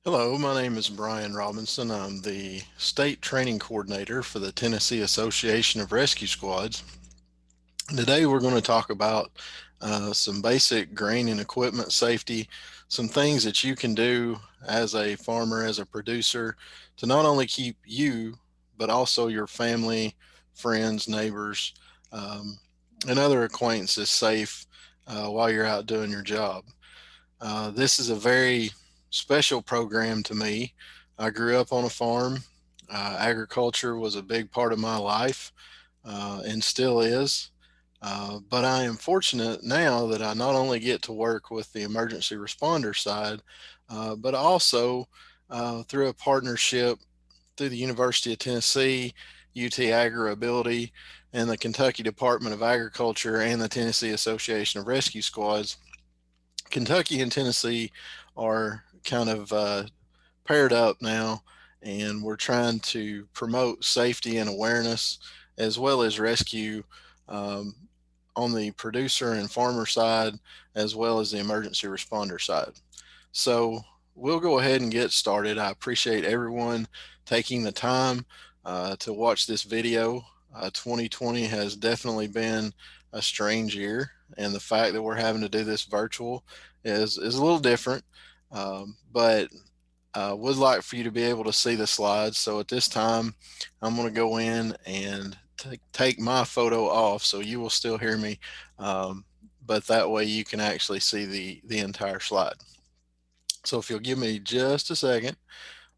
Hello, my name is Brian Robinson. I'm the state training coordinator for the Tennessee Association of Rescue Squads. Today, we're going to talk about some basic grain and equipment safety, some things that you can do as a farmer, as a producer, to not only keep you, but also your family, friends, neighbors, um, and other acquaintances safe while you're out doing your job. This is a very special program to me. I grew up on a farm. Agriculture was a big part of my life and still is. But I am fortunate now that I not only get to work with the emergency responder side, but also through a partnership through the University of Tennessee, UT Agri-Ability, and the Kentucky Department of Agriculture and the Tennessee Association of Rescue Squads. Kentucky and Tennessee are kind of paired up now, and we're trying to promote safety and awareness as well as rescue um, on the producer and farmer side as well as the emergency responder side. So we'll go ahead and get started. I appreciate everyone taking the time to watch this video. 2020 has definitely been a strange year, and the fact that we're having to do this virtual is a little different. But would like for you to be able to see the slides. So at this time, I'm going to go in and take my photo off, so you will still hear me, but that way you can actually see the entire slide. So if you'll give me just a second,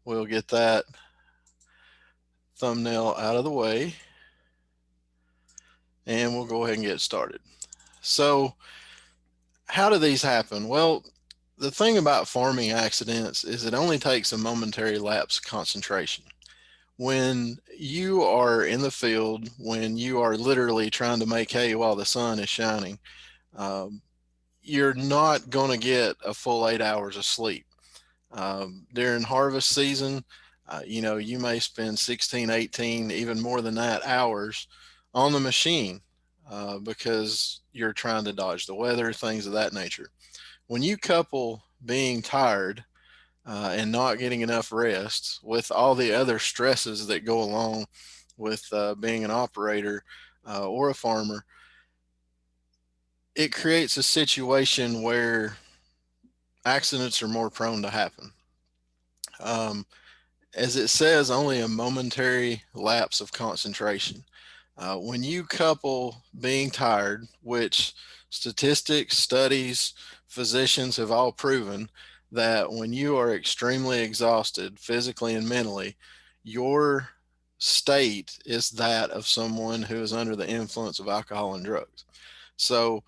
we'll get that thumbnail out of the way and we'll go ahead and get started. So how do these happen? Well, the thing about farming accidents is it only takes a momentary lapse of concentration. When you are in the field, when you are literally trying to make hay while the sun is shining, um, you're not going to get a full 8 hours of sleep. During harvest season, you may spend 16, 18, even more than that hours on the machine because you're trying to dodge the weather, things of that nature. When you couple being tired and not getting enough rest with all the other stresses that go along with being an operator or a farmer, it creates a situation where accidents are more prone to happen. Um, as it says, only a momentary lapse of concentration. When you couple being tired, which statistics, studies, physicians have all proven that when you are extremely exhausted physically and mentally, your state is that of someone who is under the influence of alcohol and drugs. So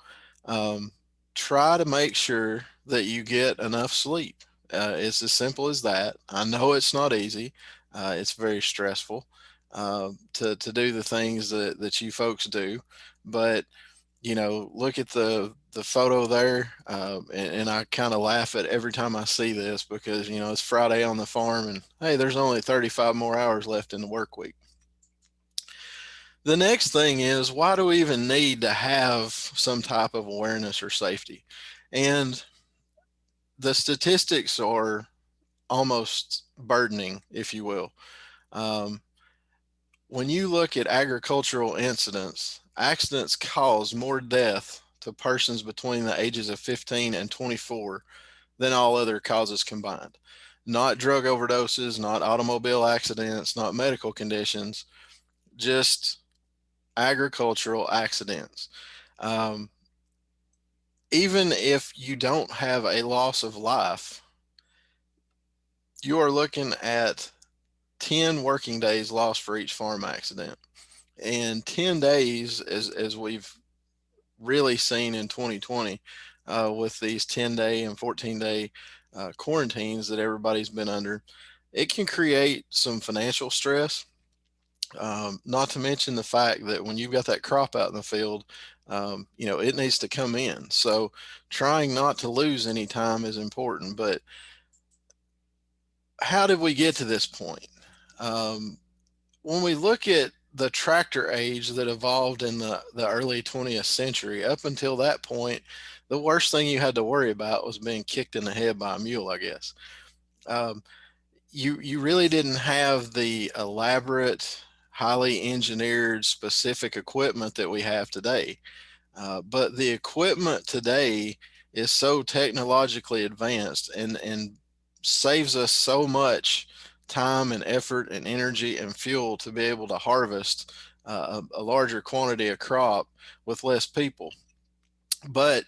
um, try to make sure that you get enough sleep. It's as simple as that. I know it's not easy. It's very stressful to do the things that you folks do, but look at the photo there, and I kind of laugh at every time I see this because it's Friday on the farm, and hey, there's only 35 more hours left in the work week. The next thing is, why do we even need to have some type of awareness or safety? And the statistics are almost burdening, if you will. Um, when you look at agricultural incidents, accidents cause more death to persons between the ages of 15 and 24 than all other causes combined. Not drug overdoses, not automobile accidents, not medical conditions, just agricultural accidents. Um, Even if you don't have a loss of life, you are looking at 10 working days lost for each farm accident. And 10 days, as we've really seen in 2020 with these 10-day and 14-day quarantines that everybody's been under, it can create some financial stress. Not to mention the fact that when you've got that crop out in the field, it needs to come in. So trying not to lose any time is important. But how did we get to this point? Um, when we look at the tractor age that evolved in the early 20th century, up until that point, the worst thing you had to worry about was being kicked in the head by a mule, I guess. Um, you really didn't have the elaborate, highly engineered, specific equipment that we have today. But the equipment today is so technologically advanced and saves us so much time and effort and energy and fuel to be able to harvest a larger quantity of crop with less people. But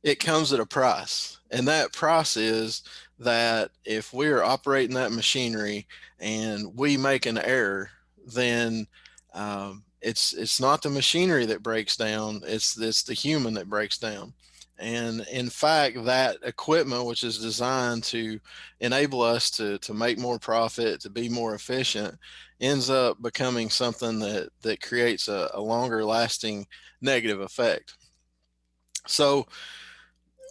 it comes at a price. And that price is that if we are operating that machinery and we make an error, then it's not the machinery that breaks down, it's the human that breaks down. And in fact, that equipment, which is designed to enable us to make more profit, to be more efficient, ends up becoming something that creates a longer lasting negative effect. So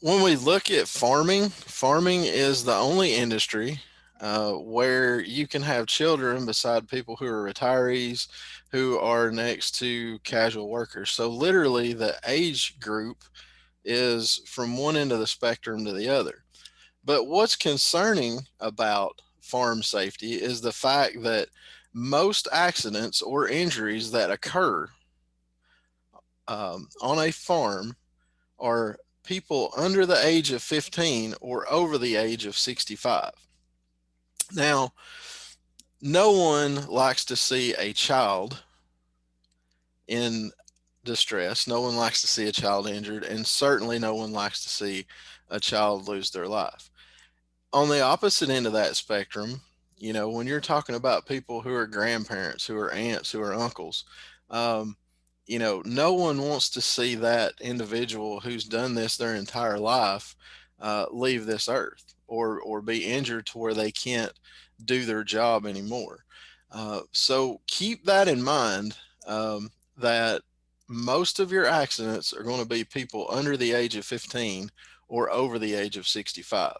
when we look at farming, farming is the only industry where you can have children beside people who are retirees, who are next to casual workers. So literally, the age group is from one end of the spectrum to the other. But what's concerning about farm safety is the fact that most accidents or injuries that occur on a farm are people under the age of 15 or over the age of 65. Now, no one likes to see a child in distress. No one likes to see a child injured, and certainly no one likes to see a child lose their life. On the opposite end of that spectrum, when you're talking about people who are grandparents, who are aunts, who are uncles, um, no one wants to see that individual who's done this their entire life leave this earth or be injured to where they can't do their job anymore. So keep that in mind, that most of your accidents are going to be people under the age of 15 or over the age of 65.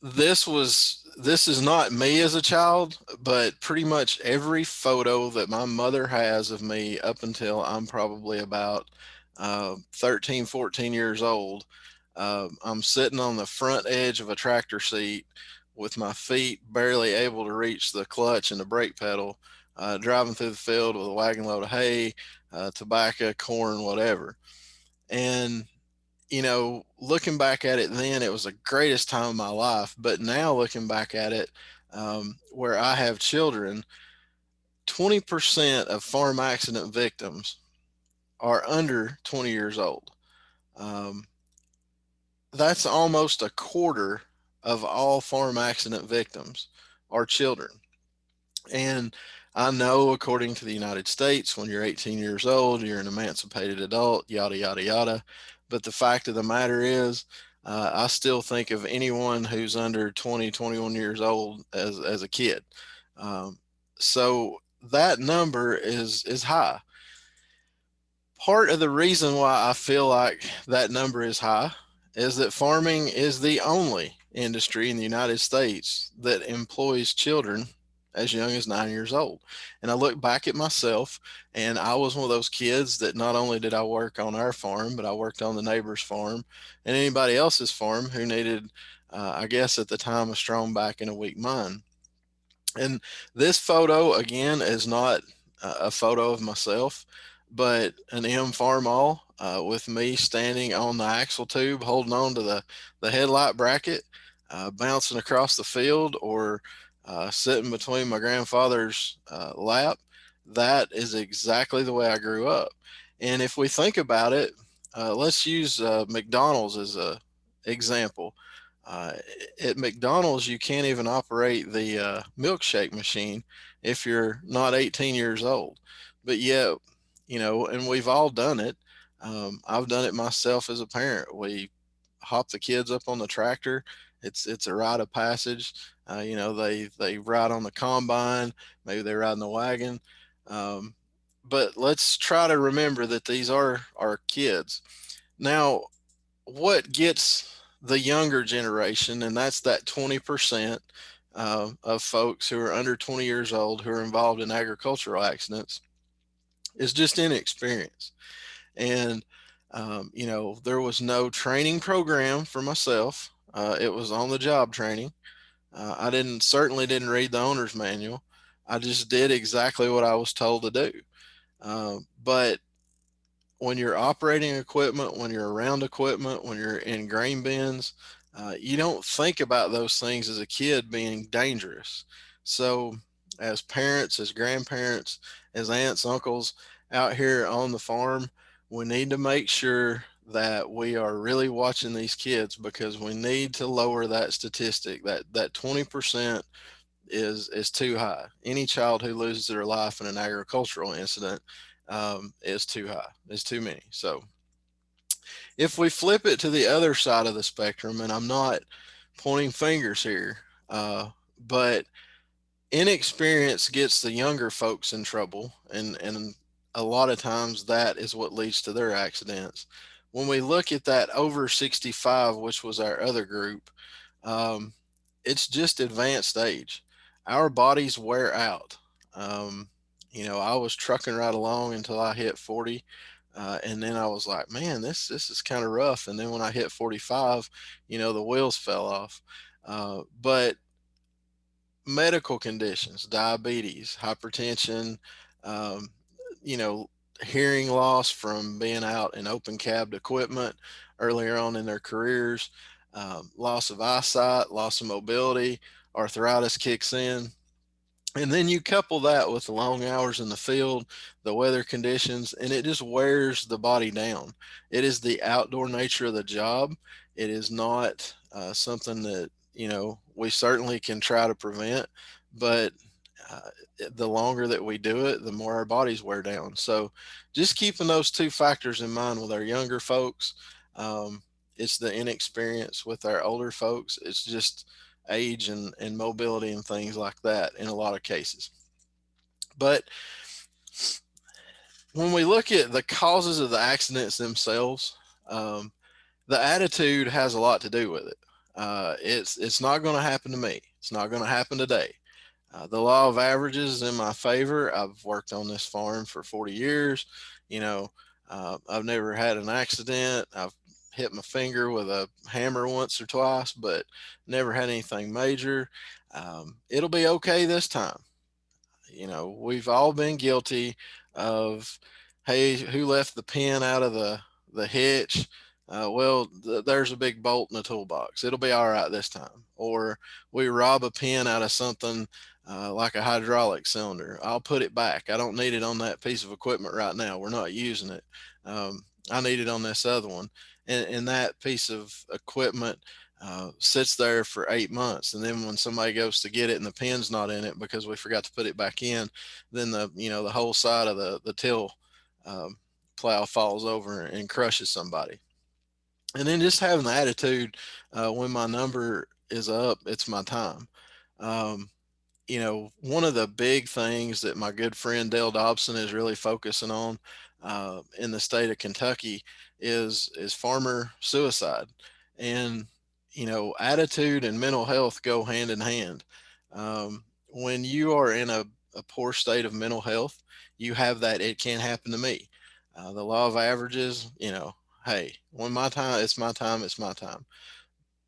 This is not me as a child, but pretty much every photo that my mother has of me up until I'm probably about 13, 14 years old. I'm sitting on the front edge of a tractor seat with my feet barely able to reach the clutch and the brake pedal, driving through the field with a wagon load of hay, tobacco, corn, whatever. And looking back at it then, it was the greatest time of my life. But now looking back at it, where I have children, 20% of farm accident victims are under 20 years old. Um, that's almost a quarter of all farm accident victims are children. And I know, according to the United States, when you're 18 years old, you're an emancipated adult, yada, yada, yada. But the fact of the matter is, I still think of anyone who's under 20, 21 years old as a kid. Um, so that number is high. Part of the reason why I feel like that number is high is that farming is the only industry in the United States that employs children as young as 9 years old. And I look back at myself, and I was one of those kids that not only did I work on our farm, but I worked on the neighbor's farm and anybody else's farm who needed, I guess at the time, a strong back and a weak mind. And this photo, again, is not a photo of myself, but an M Farmall with me standing on the axle tube, holding on to the headlight bracket, bouncing across the field, or sitting between my grandfather's lap. That is exactly the way I grew up. And if we think about it, let's use McDonald's as a example. Uh, at McDonald's, you can't even operate the milkshake machine if you're not 18 years old. But yet, and we've all done it. I've done it myself as a parent. We hop the kids up on the tractor. It's a rite of passage. They ride on the combine. Maybe they ride in the wagon. Um, but let's try to remember that these are our kids. Now, what gets the younger generation, and that's that 20% of folks who are under 20 years old who are involved in agricultural accidents, is just inexperience. And, there was no training program for myself It was on the job training. I certainly didn't read the owner's manual. I just did exactly what I was told to do. But when you're operating equipment, when you're around equipment, when you're in grain bins, you don't think about those things as a kid being dangerous. So, as parents, as grandparents, as aunts, uncles out here on the farm, we need to make sure that we are really watching these kids, because we need to lower that statistic. That 20% is too high. Any child who loses their life in an agricultural incident is too high. Is too many. So if we flip it to the other side of the spectrum, and I'm not pointing fingers here, but inexperience gets the younger folks in trouble, and a lot of times that is what leads to their accidents. When we look at that over 65, which was our other group, um, it's just advanced age. Our bodies wear out. Um, I was trucking right along until I hit 40. And then I was like, man, this is kind of rough. And then when I hit 45, the wheels fell off. But medical conditions, diabetes, hypertension, um, you know, hearing loss from being out in open cabbed equipment earlier on in their careers, loss of eyesight, loss of mobility, arthritis kicks in. And then you couple that with the long hours in the field, the weather conditions, and it just wears the body down. It is the outdoor nature of the job. It is not something that, we certainly can try to prevent, but uh, the longer that we do it, the more our bodies wear down. So just keeping those two factors in mind with our younger folks. Um, it's the inexperience with our older folks. It's just age and mobility and things like that in a lot of cases. But when we look at the causes of the accidents themselves, um, the attitude has a lot to do with it. It's not going to happen to me. It's not going to happen today. The law of averages is in my favor. I've worked on this farm for 40 years. You know, I've never had an accident. I've hit my finger with a hammer once or twice, but never had anything major. It'll be okay this time. We've all been guilty of, hey, who left the pin out of the hitch? There's a big bolt in the toolbox. It'll be all right this time. Or we rob a pin out of something like a hydraulic cylinder. I'll put it back. I don't need it on that piece of equipment right now. We're not using it. I need it on this other one. And that piece of equipment sits there for 8 months, and then when somebody goes to get it and the pin's not in it because we forgot to put it back in, then the whole side of the till um, plow falls over and crushes somebody. And then just having the attitude, when my number is up, it's my time. um, One of the big things that my good friend Dale Dobson is really focusing on in the state of Kentucky is farmer suicide, and attitude and mental health go hand in hand. When you are in a poor state of mental health, you have that it can't happen to me. The law of averages, hey, when my time, it's my time, it's my time.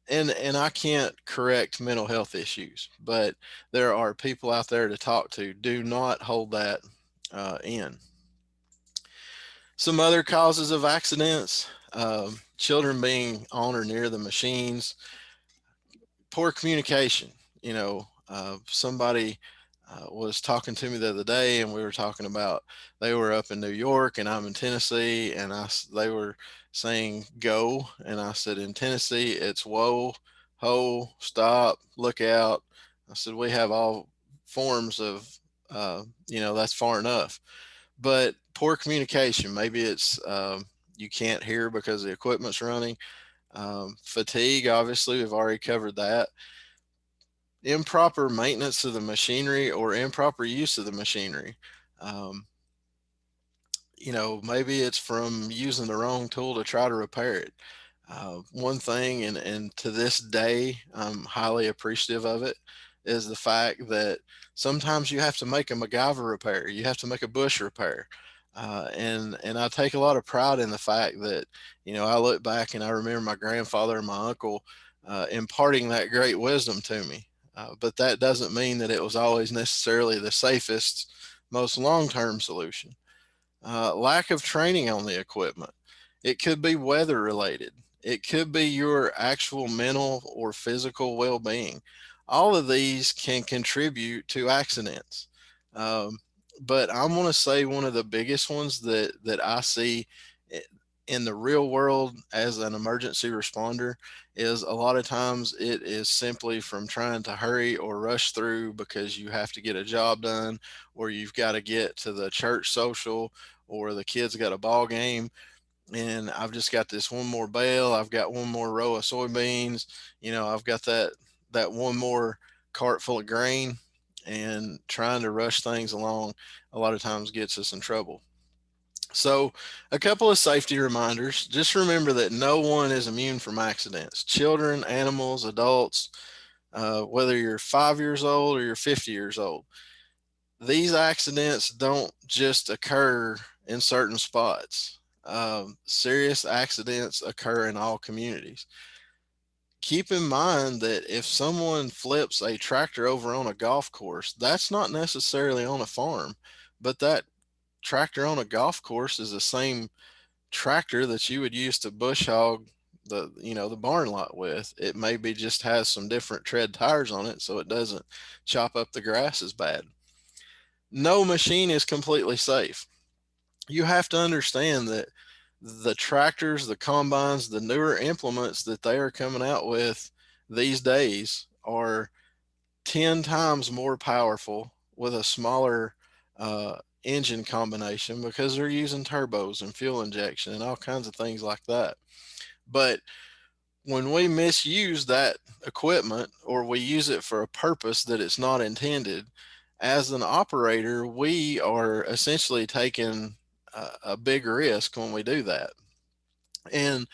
And I can't correct mental health issues, but there are people out there to talk to. Do not hold that in. Some other causes of accidents: children being on or near the machines, poor communication. Somebody was talking to me the other day, and we were talking about they were up in New York and I'm in Tennessee, and they were saying go, and I said in Tennessee it's whoa, ho, stop, look out. I said we have all forms of that's far enough, but poor communication. Maybe it's you can't hear because the equipment's running. Fatigue, obviously, we've already covered that. Improper maintenance of the machinery or improper use of the machinery. Um, Maybe it's from using the wrong tool to try to repair it. One thing, and to this day, I'm highly appreciative of it, is the fact that sometimes you have to make a MacGyver repair, you have to make a bush repair. And I take a lot of pride in the fact that, I look back and I remember my grandfather and my uncle imparting that great wisdom to me. But that doesn't mean that it was always necessarily the safest, most long term solution. Lack of training on the equipment. It could be weather related, it could be your actual mental or physical well being. All of these can contribute to accidents. Um, but I'm going to say one of the biggest ones that I see in the real world as an emergency responder is a lot of times it is simply from trying to hurry or rush through because you have to get a job done, or you've got to get to the church social, or the kids got a ball game, and I've just got this one more bale, I've got one more row of soybeans, I've got that one more cart full of grain, and trying to rush things along a lot of times gets us in trouble. So, a couple of safety reminders. Just remember that no one is immune from accidents. Children, animals, adults, whether you're 5 years old or you're 50 years old, these accidents don't just occur in certain spots. Serious accidents occur in all communities. Keep in mind that if someone flips a tractor over on a golf course, that's not necessarily on a farm, but that tractor on a golf course is the same tractor that you would use to bush hog the barn lot with. It maybe just has some different tread tires on it so it doesn't chop up the grass as bad. No machine is completely safe. You have to understand that the tractors, the combines, the newer implements that they are coming out with these days are 10 times more powerful with a smaller engine combination, because they're using turbos and fuel injection and all kinds of things like that. But when we misuse that equipment, or we use it for a purpose that it's not intended, as an operator, we are essentially taking a big risk when we do that. And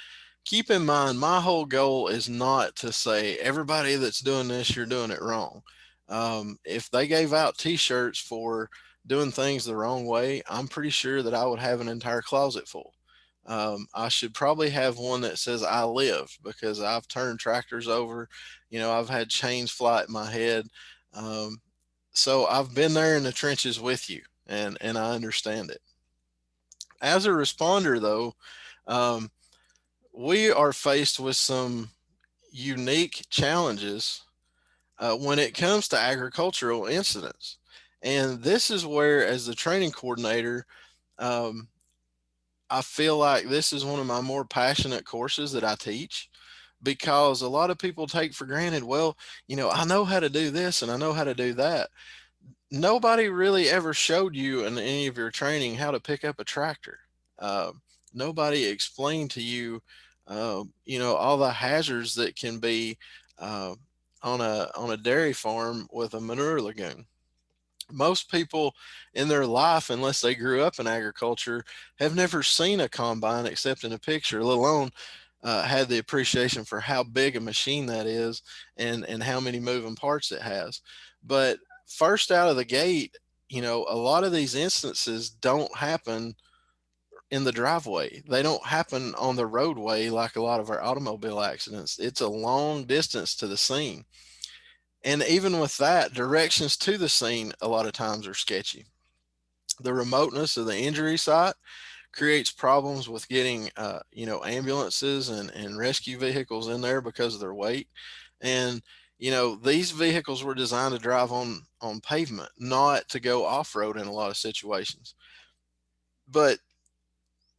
keep in mind, my whole goal is not to say everybody that's doing this, you're doing it wrong. If they gave out T-shirts for doing things the wrong way, I'm pretty sure that I would have an entire closet full. I should probably have one that says "I live," because I've turned tractors over. I've had chains fly at my head. Um, so I've been there in the trenches with you, and I understand it. As a responder, though, um, we are faced with some unique challenges when it comes to agricultural incidents. And this is where, as the training coordinator, um, I feel like this is one of my more passionate courses that I teach, because a lot of people take for granted, well, I know how to do this and I know how to do that. Nobody really ever showed you in any of your training how to pick up a tractor. Uh, Nobody explained to you, all the hazards that can be uh, on a dairy farm with a manure lagoon. Most people in their life, unless they grew up in agriculture, have never seen a combine except in a picture, let alone had the appreciation for how big a machine that is, and how many moving parts it has. But first out of the gate, a lot of these instances don't happen in the driveway. They don't happen on the roadway like a lot of our automobile accidents. It's a long distance to the scene. And even with that, directions to the scene a lot of times are sketchy. The remoteness of the injury site creates problems with getting, ambulances and rescue vehicles in there because of their weight. And these vehicles were designed to drive on pavement, not to go off road in a lot of situations. But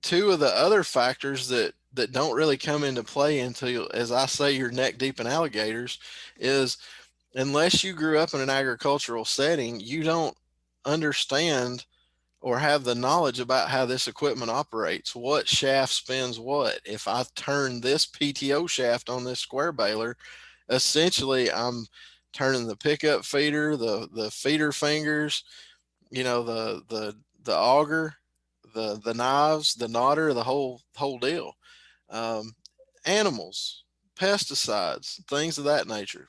two of the other factors that don't really come into play until, as I say, you're neck deep in alligators, is unless you grew up in an agricultural setting, you don't understand or have the knowledge about how this equipment operates. What shaft spins what? If I turn this PTO shaft on this square baler, essentially I'm turning the pickup feeder, the feeder fingers, the auger, the knives, the knotter, the whole deal. Um, Animals, pesticides, things of that nature.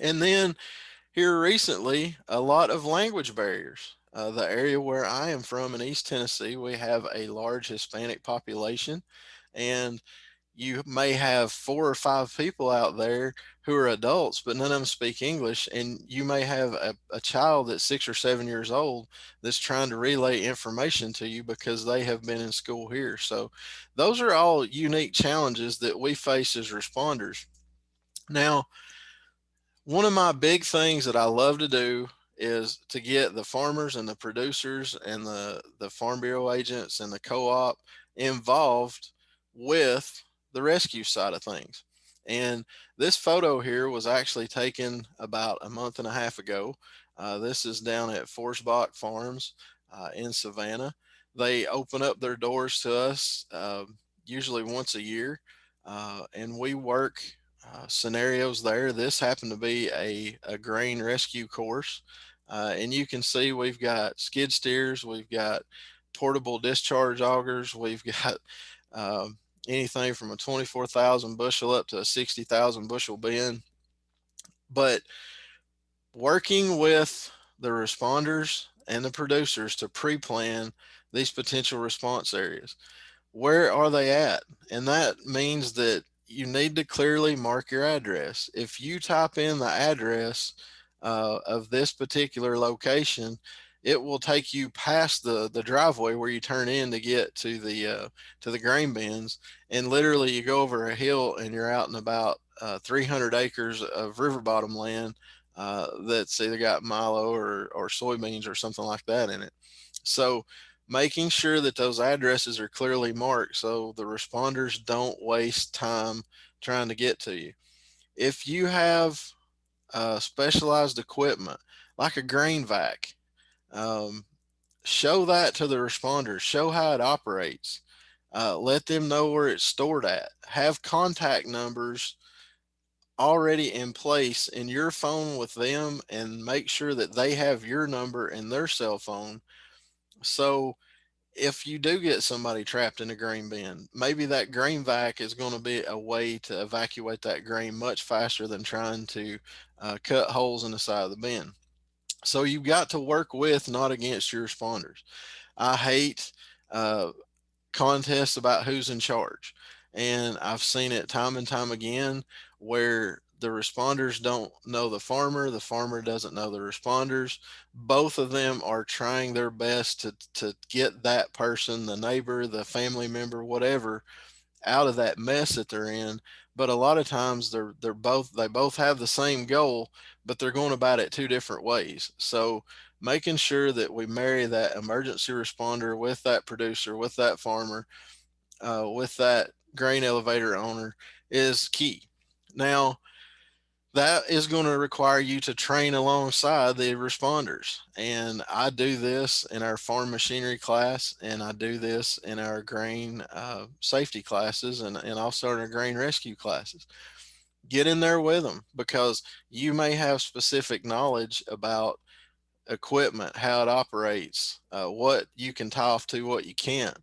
And then here recently, a lot of language barriers. The area where I am from in East Tennessee, we have a large Hispanic population. And, you may have 4 or 5 people out there who are adults, but none of them speak English. And you may have a child that's 6 or 7 years old that's trying to relay information to you because they have been in school here. So those are all unique challenges that we face as responders. Now, one of my big things that I love to do is to get the farmers and the producers and the Farm Bureau agents and the co-op involved with the rescue side of things. And this photo here was actually taken about a month and a half ago. This is down at Forsbach Farms in Savannah. They open up their doors to us usually once a year, and we work scenarios there. This happened to be a grain rescue course. And you can see we've got skid steers, we've got portable discharge augers, we've got anything from a 24,000 bushel up to a 60,000 bushel bin. But working with the responders and the producers to pre plan these potential response areas, where are they at? And that means that you need to clearly mark your address. If you type in the address of this particular location, it will take you past the driveway where you turn in to get to the grain bins, and literally you go over a hill and you're out in about 300 acres of river bottom land that's either got milo or soybeans or something like that in it. So making sure that those addresses are clearly marked so the responders don't waste time trying to get to you. If you have specialized equipment like a grain vac, um, show that to the responders, show how it operates, let them know where it's stored at, have contact numbers already in place in your phone with them, and make sure that they have your number in their cell phone. So if you do get somebody trapped in a grain bin, maybe that grain vac is going to be a way to evacuate that grain much faster than trying to cut holes in the side of the bin. So you've got to work with, not against your responders. I hate uh, contests about who's in charge. And I've seen it time and time again where the responders don't know the farmer doesn't know the responders. Both of them are trying their best to get that person, the neighbor, the family member, whatever, out of that mess that they're in. But a lot of times they both have the same goal, but they're going about it 2 different ways. So making sure that we marry that emergency responder with that producer, with that farmer, with that grain elevator owner is key. Now, that is going to require you to train alongside the responders. And I do this in our farm machinery class, and I do this in our grain safety classes, and also in our grain rescue classes. Get in there with them because you may have specific knowledge about equipment, how it operates, what you can tie off to, what you can't,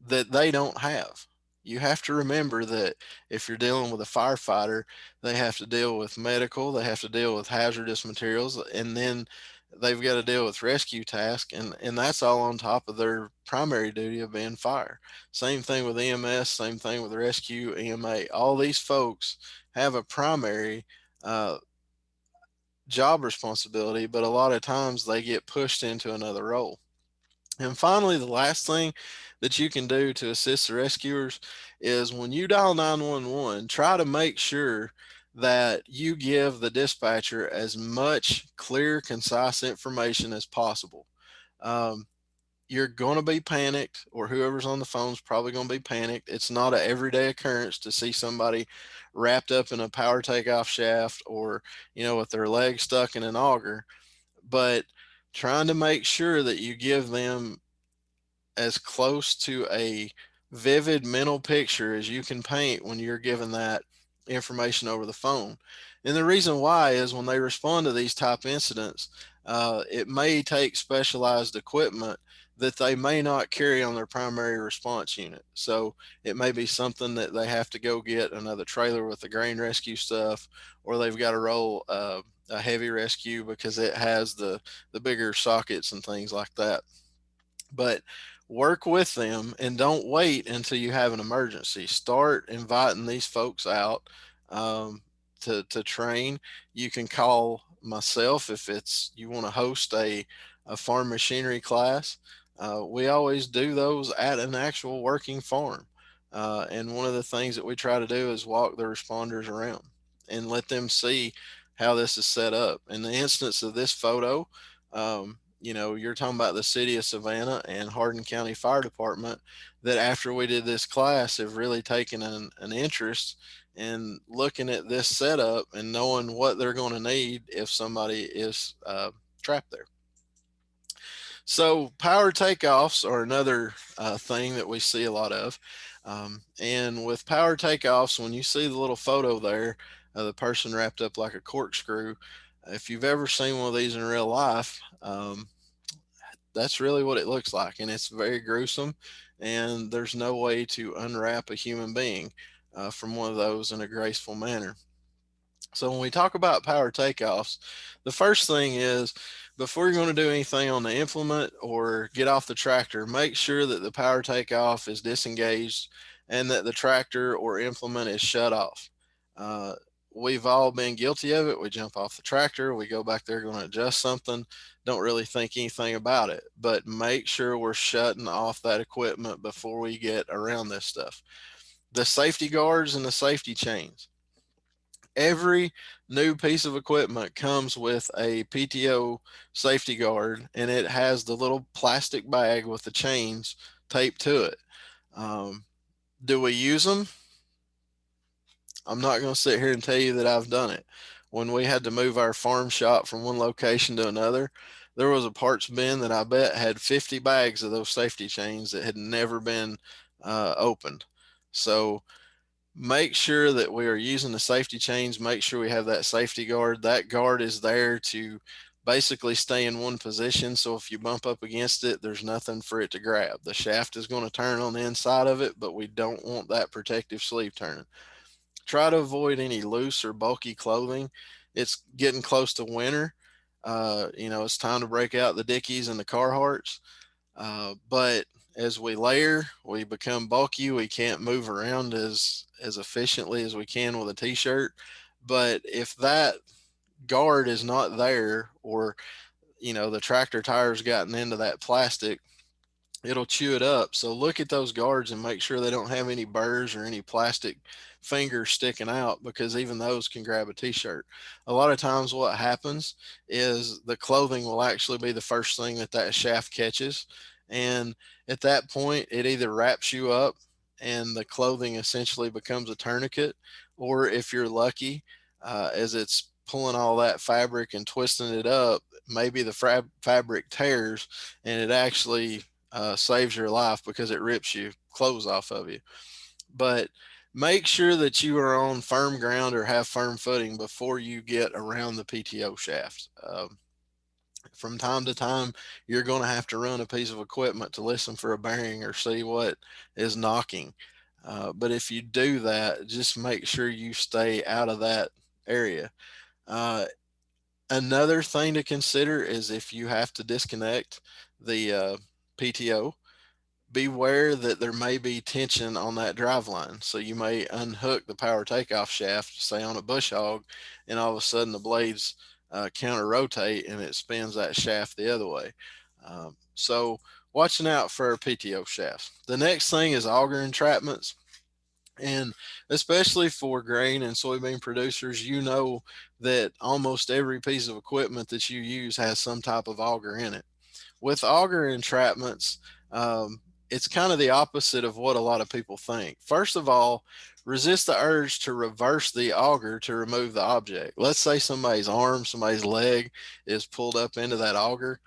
that they don't have. You have to remember that if you're dealing with a firefighter, they have to deal with medical, they have to deal with hazardous materials, and then they've got to deal with rescue tasks, and that's all on top of their primary duty of being fire. Same thing with EMS, same thing with rescue, EMA. All these folks have a primary uh, job responsibility, but a lot of times they get pushed into another role. And finally, the last thing that you can do to assist the rescuers is when you dial 911, try to make sure that you give the dispatcher as much clear, concise information as possible. Um, you're going to be panicked, or whoever's on the phone is probably going to be panicked. It's not an everyday occurrence to see somebody wrapped up in a power takeoff shaft or, with their leg stuck in an auger. But trying to make sure that you give them as close to a vivid mental picture as you can paint when you're given that information over the phone. And the reason why is when they respond to these type incidents, it may take specialized equipment that they may not carry on their primary response unit. So it may be something that they have to go get another trailer with the grain rescue stuff, or they've got to roll a heavy rescue because it has the bigger sockets and things like that. But Work with them and don't wait until you have an emergency. Start inviting these folks out um, to train. You can call myself if it's you want to host a farm machinery class. We always do those at an actual working farm. And one of the things that we try to do is walk the responders around and let them see how this is set up. In the instance of this photo, you're talking about the city of Savannah and Hardin County Fire Department that after we did this class have really taken an interest in looking at this setup and knowing what they're going to need if somebody is trapped there. So power takeoffs are another thing that we see a lot of. And with power takeoffs, when you see the little photo there, the person wrapped up like a corkscrew, if you've ever seen one of these in real life, that's really what it looks like. And it's very gruesome. And there's no way to unwrap a human being from one of those in a graceful manner. So when we talk about power takeoffs, the first thing is before you're going to do anything on the implement or get off the tractor, make sure that the power takeoff is disengaged and that the tractor or implement is shut off. Uh, we've all been guilty of it. We jump off the tractor, we go back there going to adjust something, don't really think anything about it, but make sure we're shutting off that equipment before we get around this stuff. The safety guards and the safety chains. Every new piece of equipment comes with a PTO safety guard, and it has the little plastic bag with the chains taped to it. Um, do we use them? I'm not going to sit here and tell you that I've done it. When we had to move our farm shop from one location to another, there was a parts bin that I bet had 50 bags of those safety chains that had never been opened. So make sure that we are using the safety chains. Make sure we have that safety guard. That guard is there to basically stay in one position. So if you bump up against it, there's nothing for it to grab. The shaft is going to turn on the inside of it, but we don't want that protective sleeve turning. Try to avoid any loose or bulky clothing. It's getting close to winter. It's time to break out the Dickies and the Carhartts. But as we layer, we become bulky. We can't move around as efficiently as we can with a t-shirt. But if that guard is not there, or the tractor tires gotten into that plastic, it'll chew it up. So look at those guards and make sure they don't have any burrs or any plastic fingers sticking out, because even those can grab a t-shirt. A lot of times what happens is the clothing will actually be the first thing that shaft catches. And at that point, it either wraps you up and the clothing essentially becomes a tourniquet, or if you're lucky, as it's pulling all that fabric and twisting it up, maybe the fabric tears and it actually saves your life because it rips you clothes off of you. But make sure that you are on firm ground or have firm footing before you get around the PTO shaft. From time to time, you're going to have to run a piece of equipment to listen for a bearing or see what is knocking. But if you do that, just make sure you stay out of that area. Uh, Another thing to consider is if you have to disconnect the PTO, beware that there may be tension on that drive line. So you may unhook the power takeoff shaft, say on a bush hog, and all of a sudden the blades counter rotate and it spins that shaft the other way. So watching out for PTO shafts. The next thing is auger entrapments. And especially for grain and soybean producers, that almost every piece of equipment that you use has some type of auger in it. With auger entrapments, it's kind of the opposite of what a lot of people think. First of all, resist the urge to reverse the auger to remove the object. Let's say somebody's arm, somebody's leg is pulled up into that auger.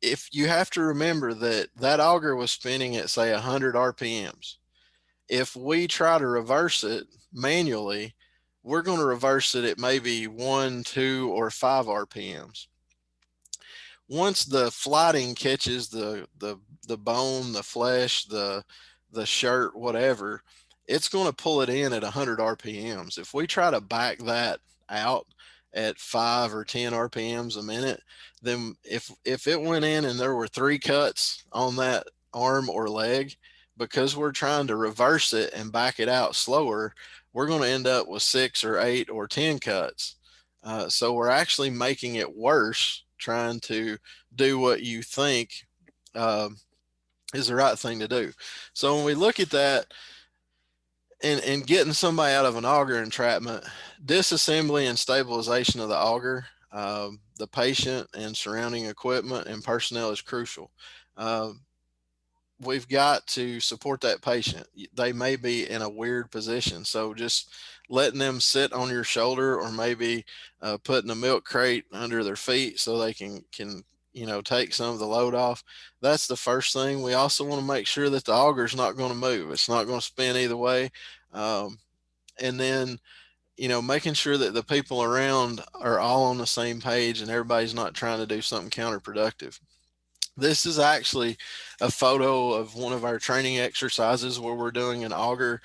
If you have to remember that auger was spinning at, say, 100 RPMs. If we try to reverse it manually, we're going to reverse it at maybe 1, 2, or 5 RPMs. Once the flighting catches the bone, the flesh, the shirt, whatever, it's going to pull it in at 100 RPMs. If we try to back that out at 5 or 10 RPMs a minute, then if it went in and there were 3 cuts on that arm or leg, because we're trying to reverse it and back it out slower, we're going to end up with 6 or 8 or 10 cuts. So we're actually making it worse trying to do what you think um, is the right thing to do. So when we look at that, and getting somebody out of an auger entrapment, disassembly and stabilization of the auger, the patient and surrounding equipment and personnel is crucial. Um, we've got to support that patient. They may be in a weird position, so just letting them sit on your shoulder, or maybe putting a milk crate under their feet so they can take some of the load off. That's the first thing. We also want to make sure that the auger is not going to move. It's not going to spin either way. Um, and then making sure that the people around are all on the same page and everybody's not trying to do something counterproductive. This is actually a photo of one of our training exercises where we're doing an auger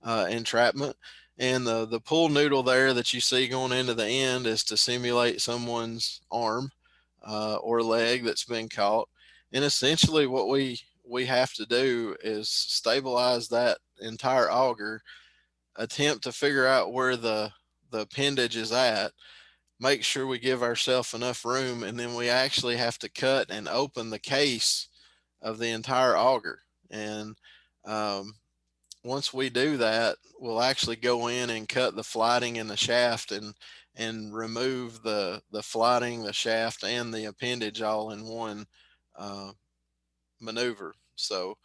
entrapment. And the pull noodle there that you see going into the end is to simulate someone's arm or leg that's been caught. And essentially, what we have to do is stabilize that entire auger, attempt to figure out where the appendage is at, make sure we give ourselves enough room, and then we actually have to cut and open the case of the entire auger. And um, once we do that, we'll actually go in and cut the flighting and the shaft, and remove the flighting, the shaft, and the appendage all in one uh, maneuver. So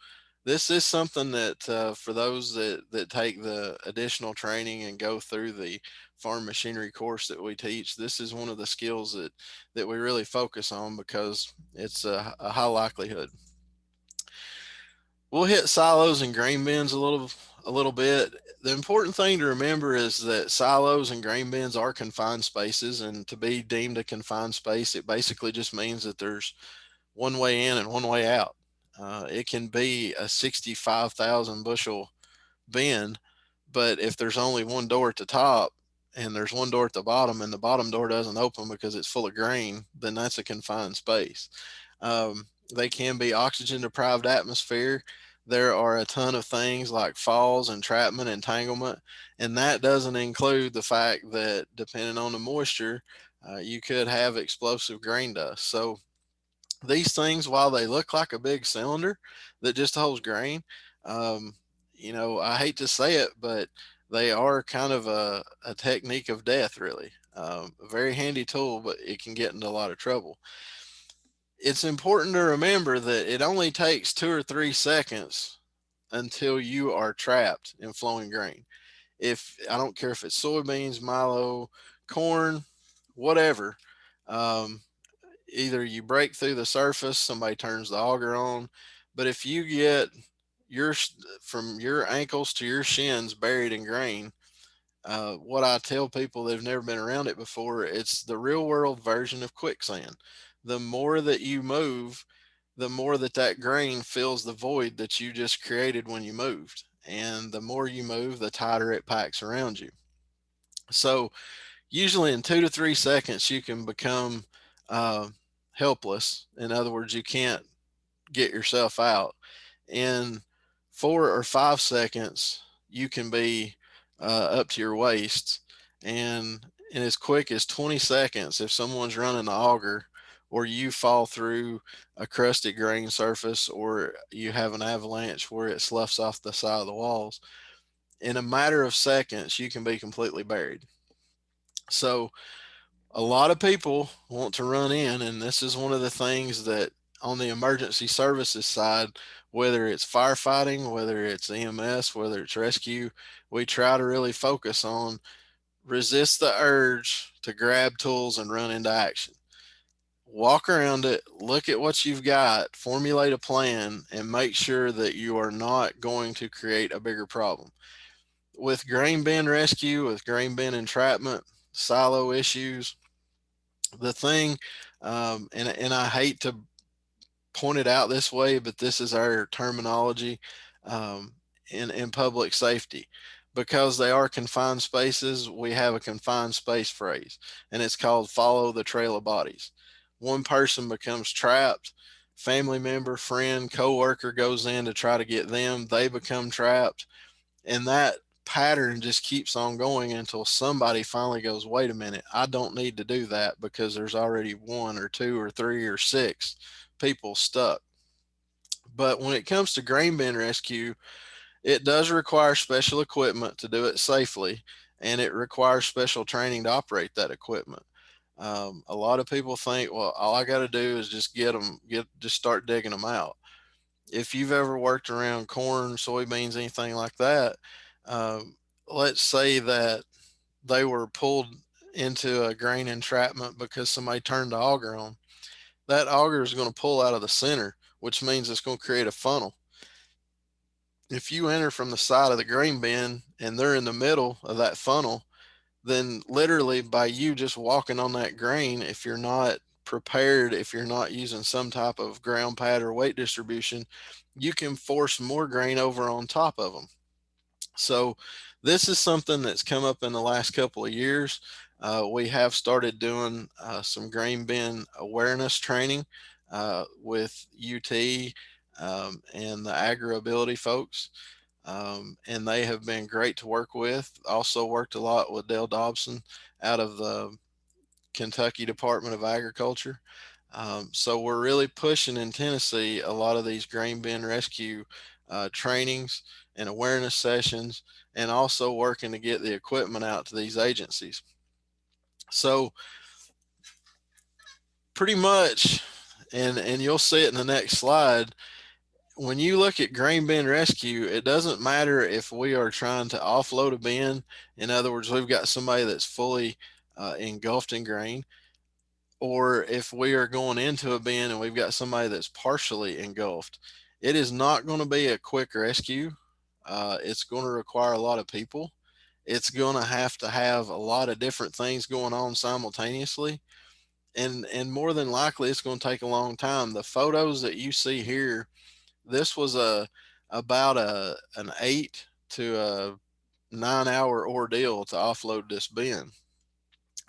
this is something that for those that take the additional training and go through the farm machinery course that we teach, this is one of the skills that we really focus on because it's a high likelihood. We'll hit silos and grain bins a little bit. The important thing to remember is that silos and grain bins are confined spaces, and to be deemed a confined space, it basically just means that there's one way in and one way out. It can be a 65,000 bushel bin, but if there's only one door at the top and there's one door at the bottom, and the bottom door doesn't open because it's full of grain, then that's a confined space. They can be oxygen deprived atmosphere. There are a ton of things like falls, entrapment, entanglement, and that doesn't include the fact that depending on the moisture, you could have explosive grain dust. So these things, while they look like a big cylinder that just holds grain, um, I hate to say it, but they are kind of a technique of death, really. A very handy tool, but it can get into a lot of trouble. It's important to remember that it only takes 2 or 3 seconds until you are trapped in flowing grain. If I don't care if it's soybeans, milo, corn, whatever, um, either you break through the surface, somebody turns the auger on, but if you get your from your ankles to your shins buried in grain, what I tell people that have never been around it before, it's the real world version of quicksand. The more that you move, the more that grain fills the void that you just created when you moved. And the more you move, the tighter it packs around you. So usually in 2 to 3 seconds, you can become uh, helpless. In other words, you can't get yourself out. In 4 or 5 seconds, you can be up to your waist. And in as quick as 20 seconds, if someone's running the auger, or you fall through a crusted grain surface, or you have an avalanche where it sloughs off the side of the walls, in a matter of seconds, you can be completely buried. So a lot of people want to run in, and this is one of the things that on the emergency services side, whether it's firefighting, whether it's EMS, whether it's rescue, we try to really focus on resist the urge to grab tools and run into action. Walk around it, look at what you've got, formulate a plan, and make sure that you are not going to create a bigger problem. With grain bin rescue, with grain bin entrapment, silo issues, the thing, and I hate to point it out this way, but this is our terminology um, in public safety. Because they are confined spaces, we have a confined space phrase, and it's called follow the trail of bodies. One person becomes trapped, family member, friend, coworker goes in to try to get them, they become trapped, and that pattern just keeps on going until somebody finally goes, wait a minute, I don't need to do that because there's already one or two or three or six people stuck. But when it comes to grain bin rescue, it does require special equipment to do it safely, and it requires special training to operate that equipment. A lot of people think, well, all I got to do is just just start digging them out. If you've ever worked around corn, soybeans, anything like that, um, let's say that they were pulled into a grain entrapment because somebody turned the auger on. That auger is going to pull out of the center, which means it's going to create a funnel. If you enter from the side of the grain bin and they're in the middle of that funnel, then literally by you just walking on that grain, if you're not prepared, if you're not using some type of ground pad or weight distribution, you can force more grain over on top of them. So this is something that's come up in the last couple of years. We have started doing some grain bin awareness training with UT and the AgriAbility folks. And they have been great to work with. Also worked a lot with Dale Dobson out of the Kentucky Department of Agriculture. So we're really pushing in Tennessee a lot of these grain bin rescue trainings and awareness sessions, and also working to get the equipment out to these agencies. So pretty much, and you'll see it in the next slide, when you look at grain bin rescue, it doesn't matter if we are trying to offload a bin. In other words, we've got somebody that's fully engulfed in grain, or if we are going into a bin and we've got somebody that's partially engulfed. It is not going to be a quick rescue. It's going to require a lot of people. It's going to have a lot of different things going on simultaneously. And more than likely, it's going to take a long time. The photos that you see here, this was about an 8 to 9 hour ordeal to offload this bin.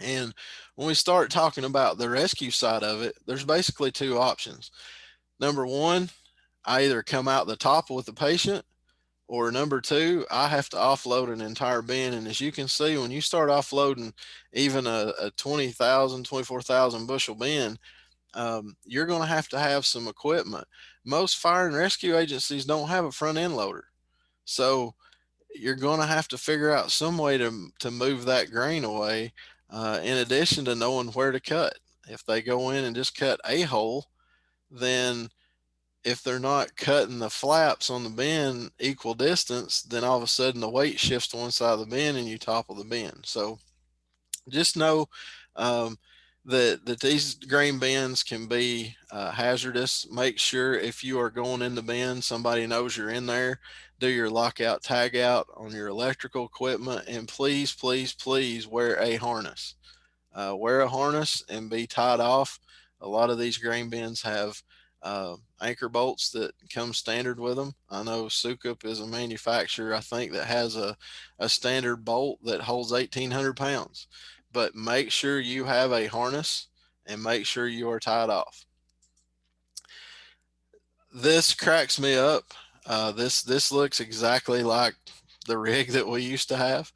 And when we start talking about the rescue side of it, there's basically two options. Number one, I either come out the top with the patient, or number two, I have to offload an entire bin. And as you can see, when you start offloading even a 20,000, 24,000 bushel bin, you're going to have some equipment. Most fire and rescue agencies don't have a front end loader. So you're going to have to figure out some way to move that grain away, in addition to knowing where to cut. If they go in and just cut a hole, then if they're not cutting the flaps on the bin equal distance, then all of a sudden the weight shifts to one side of the bin and you topple the bin. So just know um, that these grain bins can be hazardous. Make sure if you are going in the bin, somebody knows you're in there. Do your lockout tag out on your electrical equipment, and please, please, please wear a harness. Wear a harness and be tied off. A lot of these grain bins have anchor bolts that come standard with them. I know Sukup is a manufacturer, I think, that has a standard bolt that holds 1,800 pounds. But make sure you have a harness and make sure you are tied off. This cracks me up. This looks exactly like the rig that we used to have,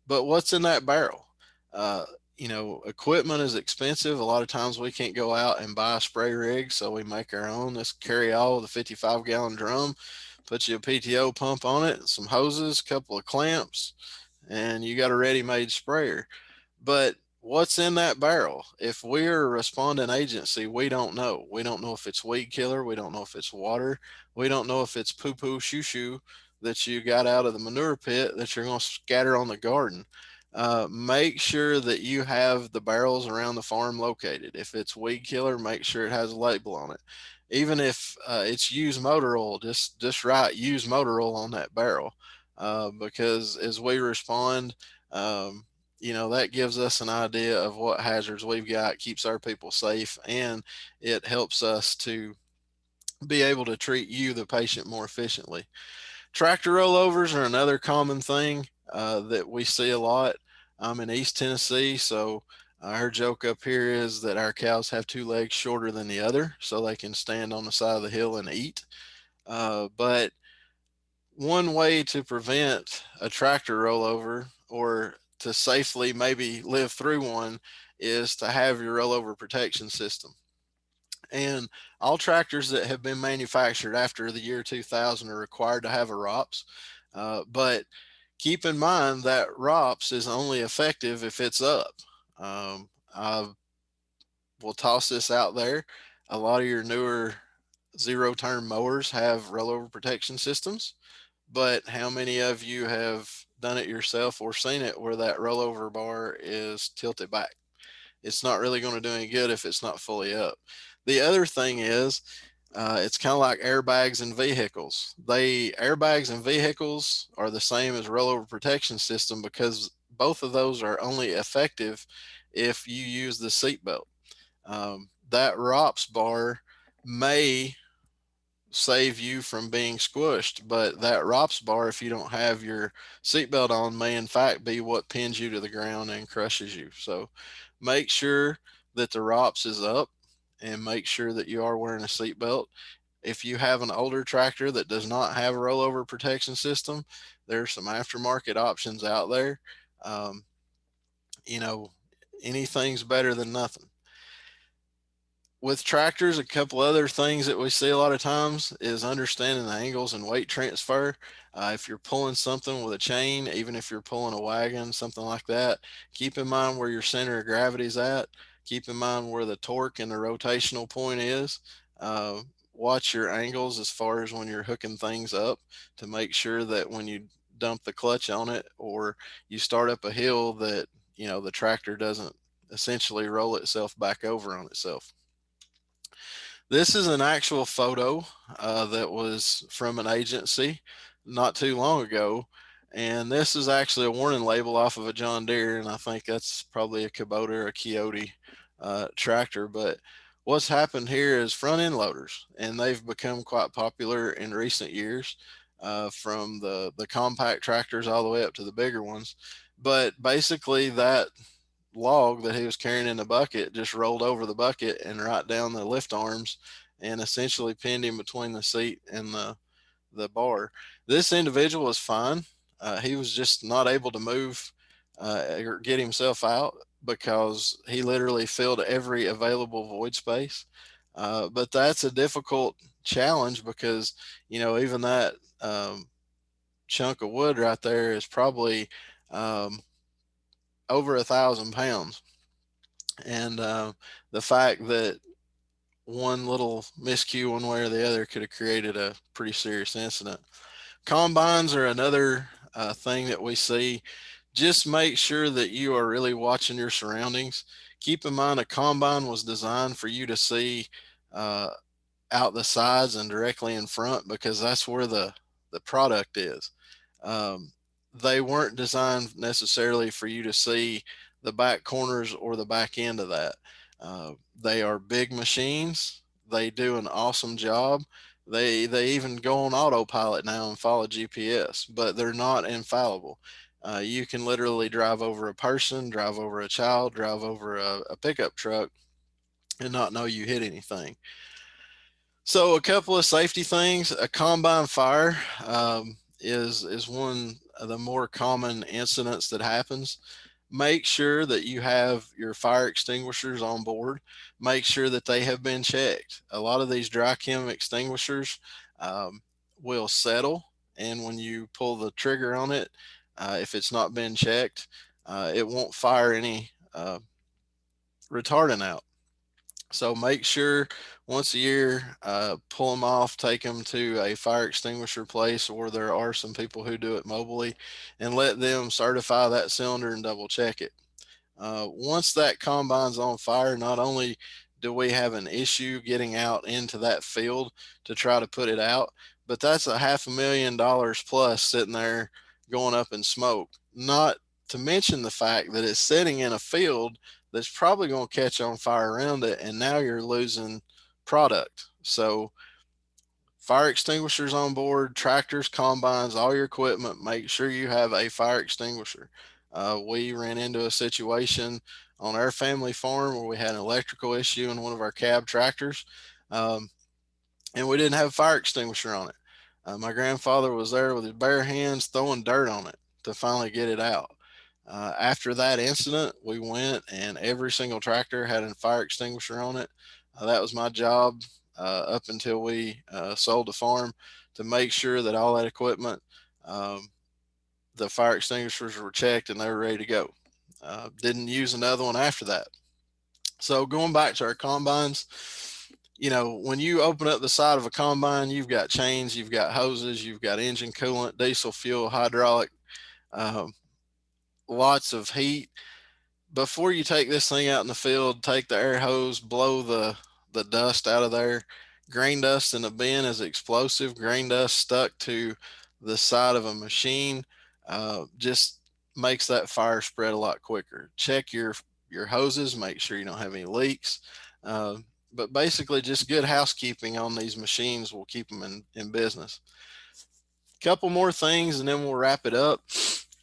but what's in that barrel? Uh, Equipment is expensive. A lot of times we can't go out and buy a spray rig, so we make our own. Let's carry all the 55-gallon drum, put you a PTO pump on it, some hoses, a couple of clamps, and you got a ready-made sprayer. But what's in that barrel? If we're a responding agency, we don't know. We don't know if it's weed killer. We don't know if it's water. We don't know if it's poo poo shoo shoo that you got out of the manure pit that you're going to scatter on the garden. Make sure that you have the barrels around the farm located. If it's weed killer, make sure it has a label on it. Even if it's used motor oil, just write used motor oil on that barrel, because as we respond, um, that gives us an idea of what hazards we've got, keeps our people safe, and it helps us to be able to treat you, the patient, more efficiently. Tractor rollovers are another common thing that we see a lot. I'm in East Tennessee, so Our joke up here is that our cows have two legs shorter than the other so they can stand on the side of the hill and eat. But one way to prevent a tractor rollover or to safely maybe live through one is to have your rollover protection system. And all tractors that have been manufactured after the year 2000 are required to have a ROPS. But keep in mind that ROPS is only effective if it's up. I will toss this out there. A lot of your newer zero turn mowers have rollover protection systems, but how many of you have done it yourself or seen it where that rollover bar is tilted back? It's not really going to do any good if it's not fully up. The other thing is, it's kind of like airbags in vehicles. Airbags in vehicles are the same as rollover protection system because both of those are only effective if you use the seatbelt. That ROPS bar may save you from being squished, but that ROPS bar, if you don't have your seatbelt on, may in fact be what pins you to the ground and crushes you. So make sure that the ROPS is up and make sure that you are wearing a seatbelt. If you have an older tractor that does not have a rollover protection system, there's some aftermarket options out there. Um, you know, anything's better than nothing. With tractors, a couple other things that we see a lot of times is understanding the angles and weight transfer. If you're pulling something with a chain, even if you're pulling a wagon, something like that, keep in mind where your center of gravity is at. Keep in mind where the torque and the rotational point is. Uh, Watch your angles as far as when you're hooking things up to make sure that when you dump the clutch on it or you start up a hill that the tractor doesn't essentially roll itself back over on itself. This is an actual photo that was from an agency not too long ago. And this is actually a warning label off of a John Deere. And I think that's probably a Kubota or a Coyote tractor. But what's happened here is front end loaders, and they've become quite popular in recent years, from the compact tractors all the way up to the bigger ones. But basically, that log that he was carrying in the bucket just rolled over the bucket and right down the lift arms and essentially pinned him between the seat and the bar. This individual was fine. He was just not able to move or get himself out because he literally filled every available void space. But that's a difficult challenge because, even that chunk of wood right there is probably um, over 1,000 pounds. And the fact that one little miscue one way or the other could have created a pretty serious incident. Combines are another thing that we see. Just make sure that you are really watching your surroundings. Keep in mind a combine was designed for you to see uh, out the sides and directly in front because that's where the product is. Um, they weren't designed necessarily for you to see the back corners or the back end of that. They are big machines. They do an awesome job. They even go on autopilot now and follow GPS, but they're not infallible. You can literally drive over a person, drive over a child, drive over a pickup truck, and not know you hit anything. So a couple of safety things. A combine fire is one of the more common incidents that happens. Make sure that you have your fire extinguishers on board. Make sure that they have been checked. A lot of these dry chem extinguishers um, will settle, and when you pull the trigger on it, if it's not been checked, it won't fire any retardant out. So make sure once a year, pull them off, take them to a fire extinguisher place, or there are some people who do it mobily, and let them certify that cylinder and double check it. Once that combine's on fire, not only do we have an issue getting out into that field to try to put it out, but that's a $500,000 plus sitting there going up in smoke. Not to mention the fact that it's sitting in a field that's probably going to catch on fire around it, and now you're losing product. So, fire extinguishers on board, tractors, combines, all your equipment, make sure you have a fire extinguisher. We ran into a situation on our family farm where we had an electrical issue in one of our cab tractors, um, and we didn't have a fire extinguisher on it. My grandfather was there with his bare hands throwing dirt on it to finally get it out. After that incident, we went and every single tractor had a fire extinguisher on it. That was my job up until we sold the farm, to make sure that all that equipment, um, the fire extinguishers were checked and they were ready to go. Didn't use another one after that. So going back to our combines, when you open up the side of a combine, you've got chains, you've got hoses, you've got engine coolant, diesel fuel, hydraulic, um, lots of heat. Before you take this thing out in the field, take the air hose, blow the dust out of there. Grain dust in a bin is explosive. Grain dust stuck to the side of a machine just makes that fire spread a lot quicker. Check your hoses, make sure you don't have any leaks. Uh, but basically, just good housekeeping on these machines will keep them in business. Couple more things, and then we'll wrap it up.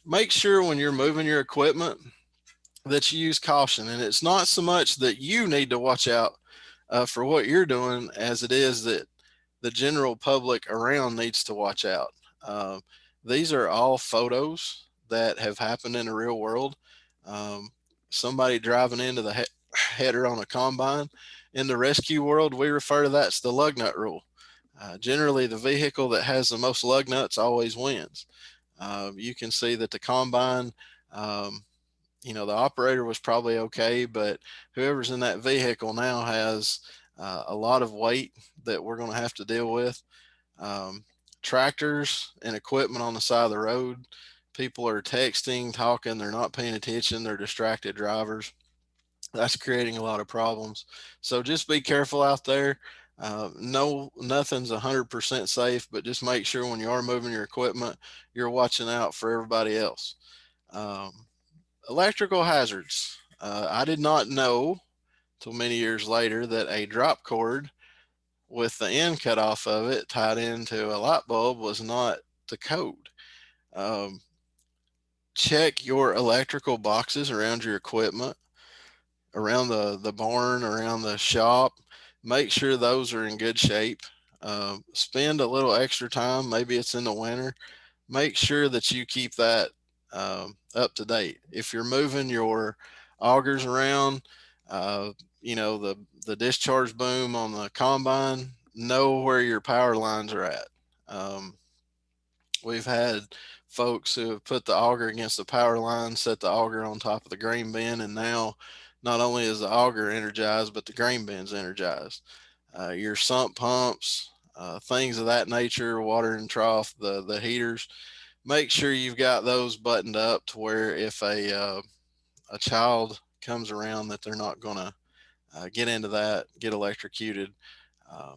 Make sure when you're moving your equipment that you use caution. And it's not so much that you need to watch out for what you're doing as it is that the general public around needs to watch out. Um, these are all photos that have happened in the real world. Um, Somebody driving into the header on a combine. In the rescue world, we refer to that as the lug nut rule. Generally, the vehicle that has the most lug nuts always wins. You can see that the combine, um, the operator was probably okay, but whoever's in that vehicle now has a lot of weight that we're going to have to deal with. Um, Tractors and equipment on the side of the road, people are texting, talking, they're not paying attention, they're distracted drivers. That's creating a lot of problems. So just be careful out there. No, nothing's 100% safe, but just make sure when you are moving your equipment, you're watching out for everybody else. Um, Electrical hazards. I did not know till many years later that a drop cord with the end cut off of it tied into a light bulb was not the code. Um, Check your electrical boxes around your equipment, around the barn, around the shop. Make sure those are in good shape. Spend a little extra time, maybe it's in the winter, make sure that you keep that up to date. If you're moving your augers around, uh, the discharge boom on the combine, know where your power lines are at. Um, we've had folks who have put the auger against the power line, set the auger on top of the grain bin, and now not only is the auger energized, but the grain bin's energized. Your sump pumps, things of that nature, watering trough, the heaters, make sure you've got those buttoned up to where if a child comes around that they're not going to get into that, get electrocuted. Um,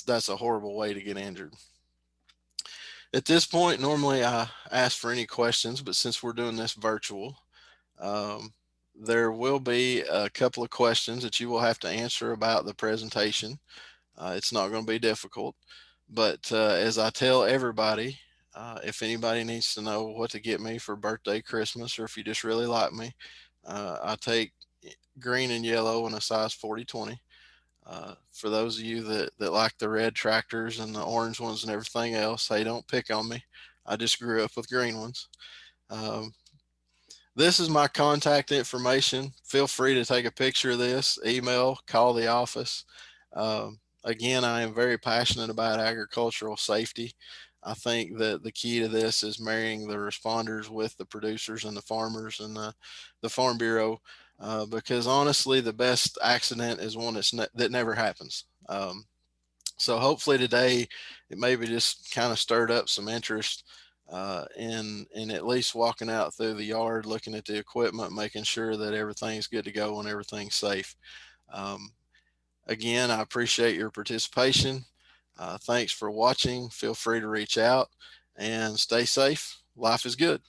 that's a horrible way to get injured. At this point, normally I ask for any questions, but since we're doing this virtual, um, there will be a couple of questions that you will have to answer about the presentation. It's not going to be difficult, but as I tell everybody, if anybody needs to know what to get me for birthday, Christmas, or if you just really like me, I take green and yellow in a size 40-20. For those of you that like the red tractors and the orange ones and everything else, hey, don't pick on me. I just grew up with green ones. Um, this is my contact information. Feel free to take a picture of this, email, call the office. Again, I am very passionate about agricultural safety. I think that the key to this is marrying the responders with the producers and the farmers and the Farm Bureau, because honestly, the best accident is one that never happens. So hopefully today it maybe just kind of stirred up some interest in at least walking out through the yard, looking at the equipment, making sure that everything's good to go and everything's safe. Um, Again, I appreciate your participation. Thanks for watching. Feel free to reach out and stay safe. Life is good.